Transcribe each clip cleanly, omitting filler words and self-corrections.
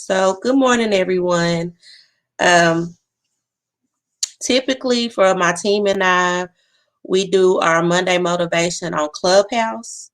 So, good morning, everyone. Um, Typically, for my team and I, we do our Monday motivation on Clubhouse.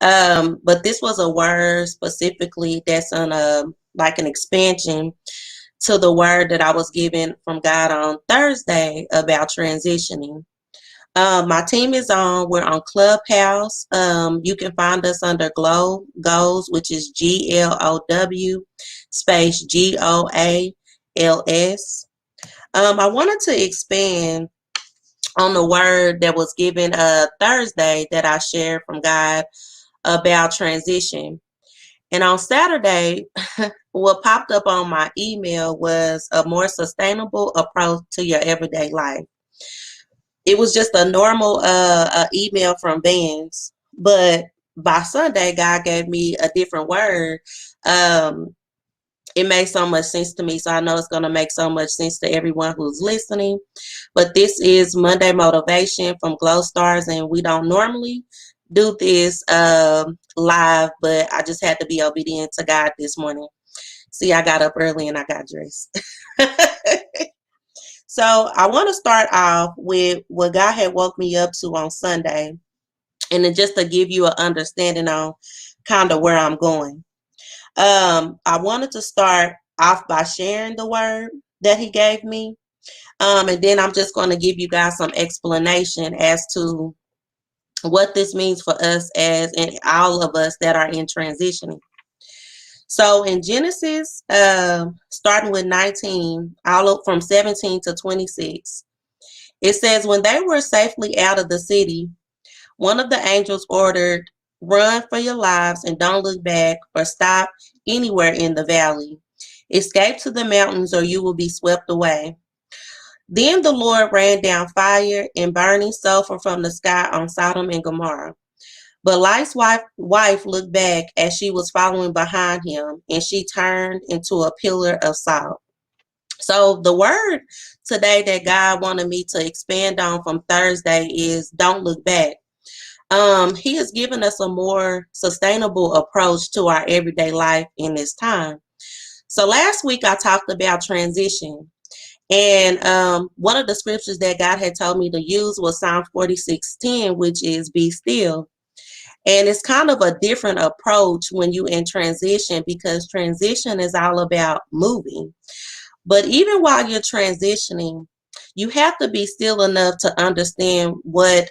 But this was a word specifically that's on like an expansion to the word that I was given from God on Thursday about transitioning. My team is on. We're on Clubhouse. You can find us under G.L.O.W Goals, which is G.L.O.W space G.O.A.L.S. I wanted to expand on the word that was given Thursday that I shared from God about transition. And on Saturday, what popped up on my email was a more sustainable approach to your everyday life. It was just a normal email from Vans, but by Sunday, God gave me a different word. Um, it made so much sense to me, so I know it's going to make so much sense to everyone who's listening. But this is Monday Motivation from Glow Stars, and we don't normally do this live, but I just had to be obedient to God this morning. See, I got up early and I got dressed. So I want to start off with what God had woke me up to on Sunday, and then just to give you an understanding on kind of where I'm going. I wanted to start off by sharing the word that he gave me. And then I'm just going to give you guys some explanation as to what this means for us as and all of us that are in transitioning. So in Genesis, starting with 19, all up from 17 to 26, it says, when they were safely out of the city, one of the angels ordered, run for your lives and don't look back or stop anywhere in the valley. Escape to the mountains or you will be swept away. Then the Lord ran down fire and burning sulfur from the sky on Sodom and Gomorrah. But Lot's wife looked back as she was following behind him, and she turned into a pillar of salt. So the word today that God wanted me to expand on from Thursday is don't look back. He has given us a more sustainable approach to our everyday life in this time. So last week I talked about transition. And one of the scriptures that God had told me to use was Psalm 46:10, which is be still. And it's kind of a different approach when you in transition, because transition is all about moving. But even while you're transitioning, you have to be still enough to understand what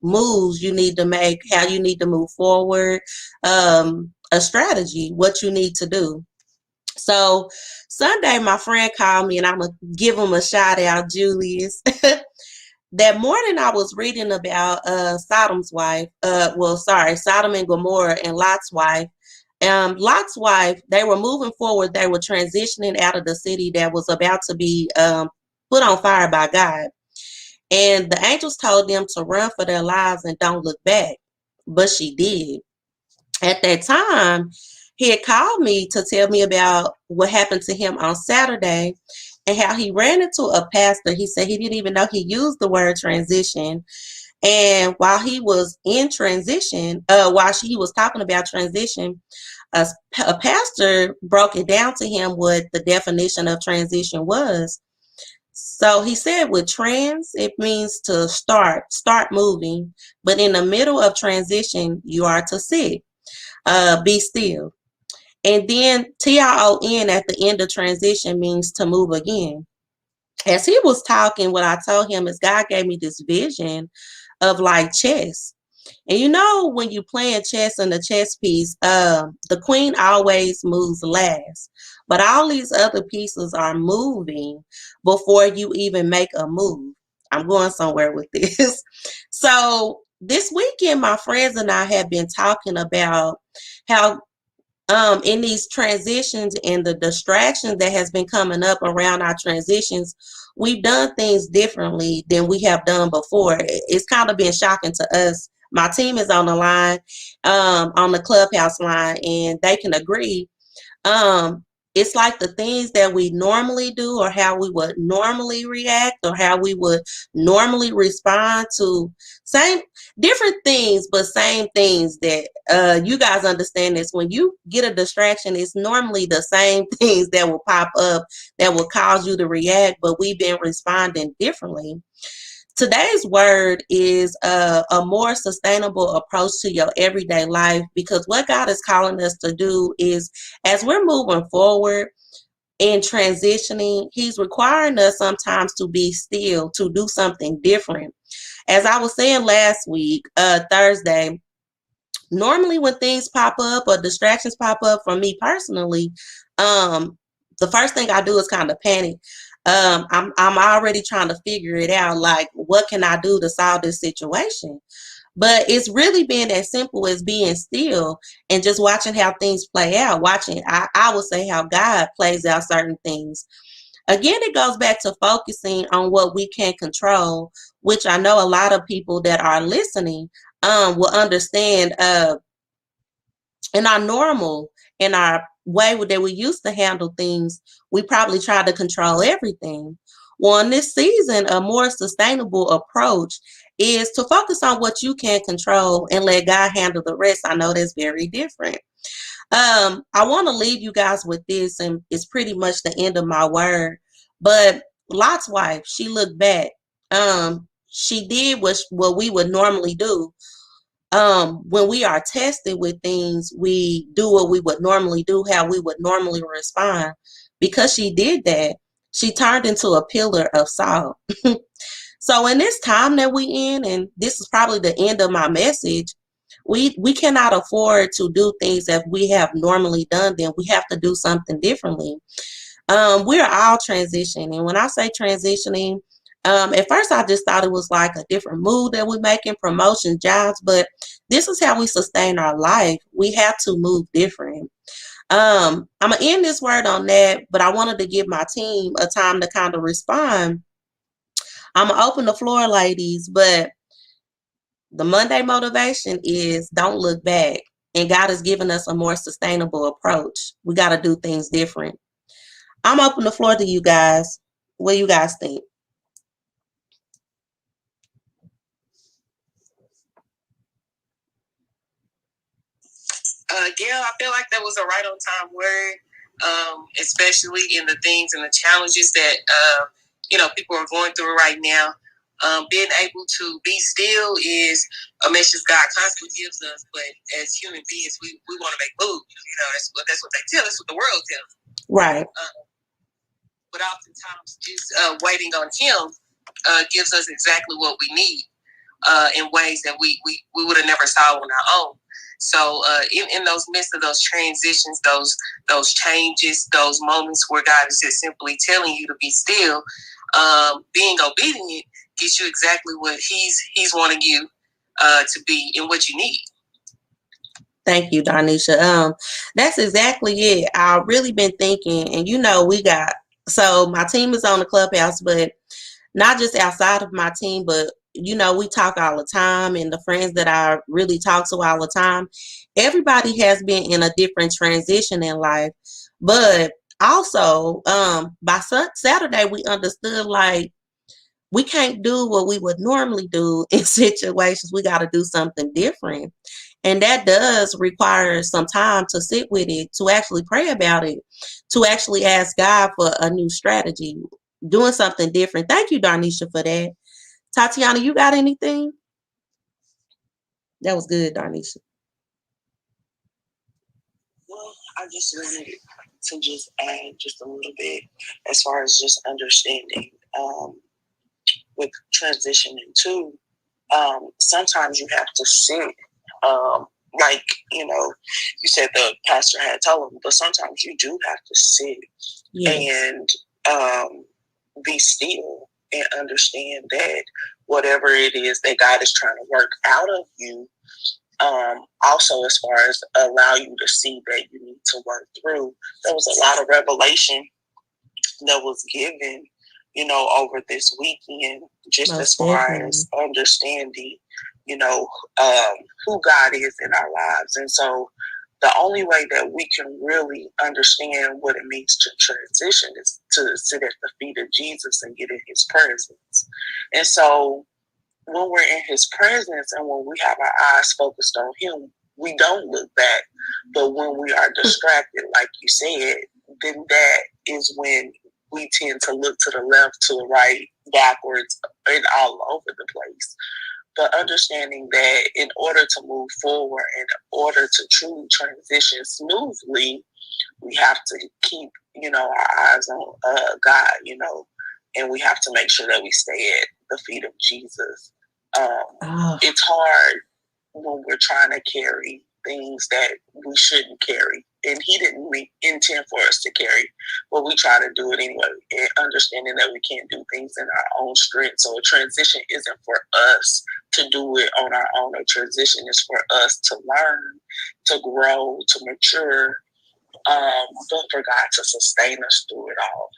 moves you need to make, how you need to move forward, a strategy, what you need to do. So Sunday, my friend called me, and I'm going to give him a shout out, Julius. That morning I was reading about Sodom's wife, Sodom and Gomorrah and Lot's wife. Lot's wife, they were moving forward. They were transitioning out of the city that was about to be put on fire by God. And the angels told them to run for their lives and don't look back. But she did. At that time, he had called me to tell me about what happened to him on Saturday and how he ran into a pastor. He said he didn't even know he used the word transition. And while he was in transition, while he was talking about transition, a pastor broke it down to him what the definition of transition was. So he said with trans, it means to start moving. But in the middle of transition, you are to sit, be still. And then TION at the end of transition means to move again. As he was talking, what I told him is God gave me this vision of like chess. And you know, when you playing chess in the chess piece, the queen always moves last. But all these other pieces are moving before you even make a move. I'm going somewhere with this. So this weekend, my friends and I have been talking about how in these transitions and the distractions that has been coming up around our transitions, we've done things differently than we have done before. It's kind of been shocking to us. My team is on the line, on the Clubhouse line, and they can agree. it's like the things that we normally do or how we would normally react or how we would normally respond to same different things, but same things that you guys understand this. When you get a distraction, it's normally the same things that will pop up that will cause you to react, but we've been responding differently. Today's word is a more sustainable approach to your everyday life, because what God is calling us to do is, as we're moving forward in transitioning, He's requiring us sometimes to be still, to do something different. As I was saying last week, Thursday, normally when things pop up or distractions pop up for me personally, um, the first thing I do is kind of panic. I'm already trying to figure it out, like what can I do to solve this situation? But it's really being as simple as being still and just watching how things play out. Watching, I would say, how God plays out certain things. Again, it goes back to focusing on what we can control, which I know a lot of people that are listening will understand. In our normal, in our way that we used to handle things, we probably try to control everything. Well, in this season, a more sustainable approach is to focus on what you can control and let God handle the rest. I know that's very different. I want to leave you guys with this, and it's pretty much the end of my word. But Lot's wife, she looked back. She did what we would normally do. When we are tested with things, we do what we would normally do, how we would normally respond. Because she did that, she turned into a pillar of salt. So in this time that we in, and this is probably the end of my message, we cannot afford to do things that we have normally done. Then we have to do something differently. We're all transitioning. And when I say transitioning, at first I just thought it was like a different move that we make in promotion jobs, but this is how we sustain our life. We have to move different. I'm gonna end this word on that, but I wanted to give my team a time to kind of respond. I'm gonna open the floor, ladies, but the Monday motivation is don't look back. And God has given us a more sustainable approach. We got to do things different. I'm open the floor to you guys. What do you guys think? Gail, I feel like that was a right on time word, especially in the things and the challenges that people are going through right now. Being able to be still is a message God constantly gives us, but as human beings, we want to make moves. That's what they tell us, what the world tells us. Right. But oftentimes, just waiting on Him gives us exactly what we need in ways that we would have never saw on our own. So in those midst of those transitions, those changes, those moments where God is just simply telling you to be still, being obedient gets you exactly what He's wanting you to be and what you need. Thank you, Darnisha. That's exactly it. I've really been thinking, and so my team is on the clubhouse, but not just outside of my team, but we talk all the time, and the friends that I really talk to all the time, everybody has been in a different transition in life. But also, by Saturday, we understood like we can't do what we would normally do in situations. We got to do something different. And that does require some time to sit with it, to actually pray about it, to actually ask God for a new strategy, doing something different. Thank you, Darnisha, for that. Tatiana, you got anything? That was good, Darnisha. Well, I just wanted to just add just a little bit as far as just understanding with transitioning too. Sometimes you have to sit, like you said the pastor had told him, but sometimes you do have to sit and be still and understand that whatever it is that God is trying to work out of you, also as far as allow you to see that you need to work through. There was a lot of revelation that was given, over this weekend, just most as far definitely. As understanding, who God is in our lives. And so the only way that we can really understand what it means to transition is to sit at the feet of Jesus and get in his presence. And so when we're in his presence and when we have our eyes focused on him, we don't look back. But when we are distracted, like you said, then that is when we tend to look to the left, to the right, backwards, and all over the place. But understanding that in order to move forward, in order to truly transition smoothly, we have to keep, our eyes on God, and we have to make sure that we stay at the feet of Jesus. It's hard when we're trying to carry things that we shouldn't carry. And he didn't intend for us to carry, but we try to do it anyway, and understanding that we can't do things in our own strength. So a transition isn't for us to do it on our own. A transition is for us to learn, to grow, to mature, but for God to sustain us through it all.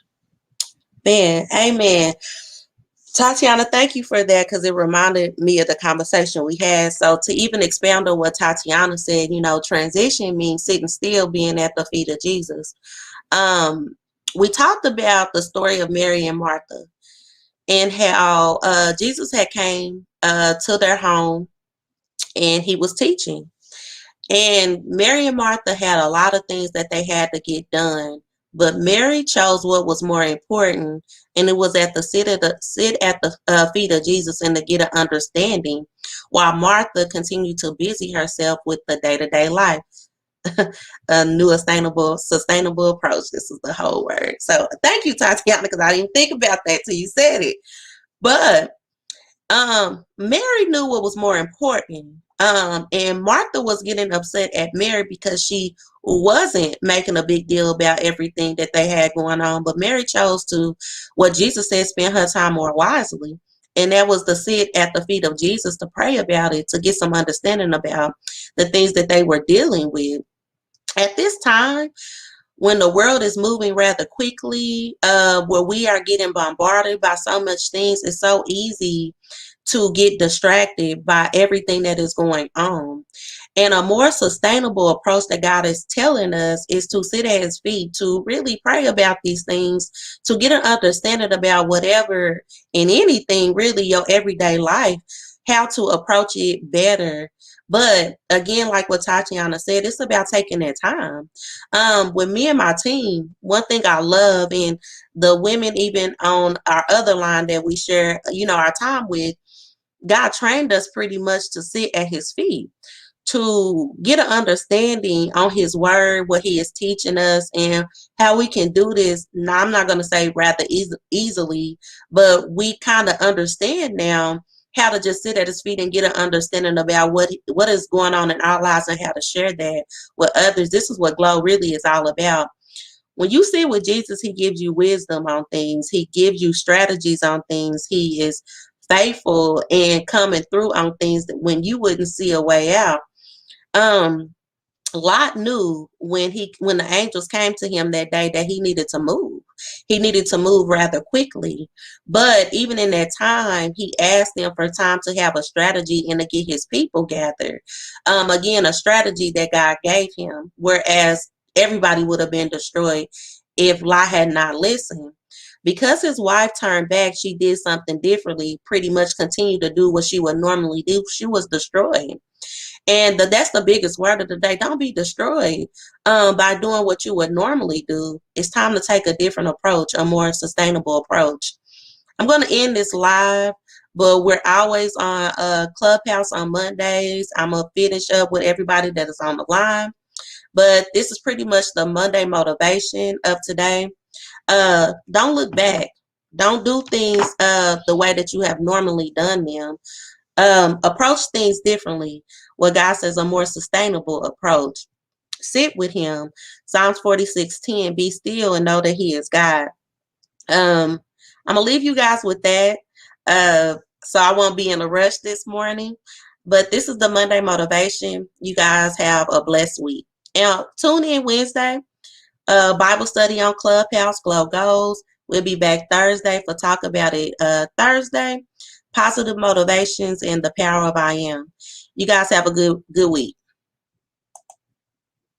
Man, amen. Tatiana, thank you for that, because it reminded me of the conversation we had. So to even expound on what Tatiana said, transition means sitting still, being at the feet of Jesus. We talked about the story of Mary and Martha and how Jesus had came to their home and he was teaching. And Mary and Martha had a lot of things that they had to get done, but Mary chose what was more important, and it was at the sit at the feet of Jesus and to get an understanding, while Martha continued to busy herself with the day-to-day life. A new sustainable approach. This is the whole word. So thank you, Tatiana, because I didn't think about that till you said it. But Mary knew what was more important. And Martha was getting upset at Mary because she wasn't making a big deal about everything that they had going on. But Mary chose to, what Jesus said, spend her time more wisely. And that was to sit at the feet of Jesus to pray about it, to get some understanding about the things that they were dealing with. At this time, when the world is moving rather quickly, where we are getting bombarded by so much things, it's so easy to get distracted by everything that is going on. And a more sustainable approach that God is telling us is to sit at his feet, to really pray about these things, to get an understanding about whatever and anything, really, your everyday life, how to approach it better. But again, like what Tatiana said, it's about taking that time. With me and my team, one thing I love, and the women even on our other line that we share, our time with, God trained us pretty much to sit at his feet, to get an understanding on his word, what he is teaching us, and how we can do this. Now, I'm not going to say rather easily, but we kind of understand now how to just sit at his feet and get an understanding about what is going on in our lives and how to share that with others. This is what G.L.O.W really is all about. When you sit with Jesus, he gives you wisdom on things. He gives you strategies on things. He is faithful and coming through on things that when you wouldn't see a way out. Um, Lot knew when the angels came to him that day that he needed to move. He needed to move rather quickly. But even in that time, he asked them for time to have a strategy and to get his people gathered. Again, a strategy that God gave him, whereas everybody would have been destroyed if Lot had not listened. Because his wife turned back, she did something differently, pretty much continued to do what she would normally do. She was destroyed. And that's the biggest word of the day. Don't be destroyed by doing what you would normally do. It's time to take a different approach, a more sustainable approach. I'm going to end this live, but we're always on Clubhouse on Mondays. I'm going to finish up with everybody that is on the line. But this is pretty much the Monday motivation of today. Don't look back. Don't do things the way that you have normally done them. Approach things differently. What God says, a more sustainable approach. Sit with him. Psalms 46:10. Be still and know that he is God. I'm gonna leave you guys with that. So I won't be in a rush this morning. But this is the Monday motivation. You guys have a blessed week. And tune in Wednesday. Bible study on Clubhouse, G.L.O.W Goals. We'll be back Thursday for Talk About It Thursday. Positive motivations and the power of I am. You guys have a good week.